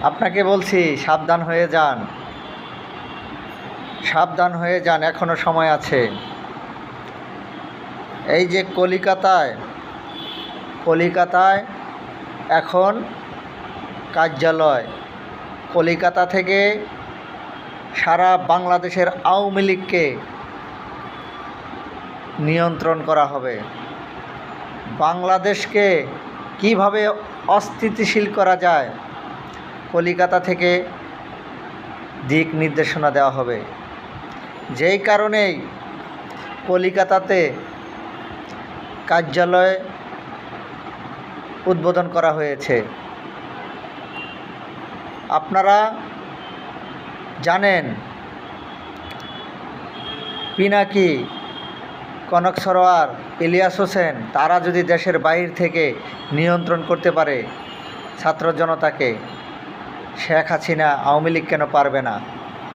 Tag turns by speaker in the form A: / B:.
A: আপনাকে বলছি সাবধান হয়ে যান, সাবধান হয়ে যান, এখনো সময় আছে। এই যে কলিকাতায় এখন কার্যালয়, কলিকাতা থেকে সারা বাংলাদেশের আওয়ামী লীগকে নিয়ন্ত্রণ করা হবে। বাংলাদেশকে কিভাবে অস্থিতিশীল করা যায়, কলিকাতা থেকে দিক নির্দেশনা দেওয়া হবে। যেই কারণেই কলিকাতাতে কার্যালয় উদ্বোধন করা হয়েছে। আপনারা জানেন, পিনাকি, কনক সরোয়ার, ইলিয়াস হোসেন তারা যদি দেশের বাইরে থেকে নিয়ন্ত্রণ করতে পারে ছাত্র জনতাকে, শেখ হাসিনা আওয়ামী লীগ কেন পারবে না?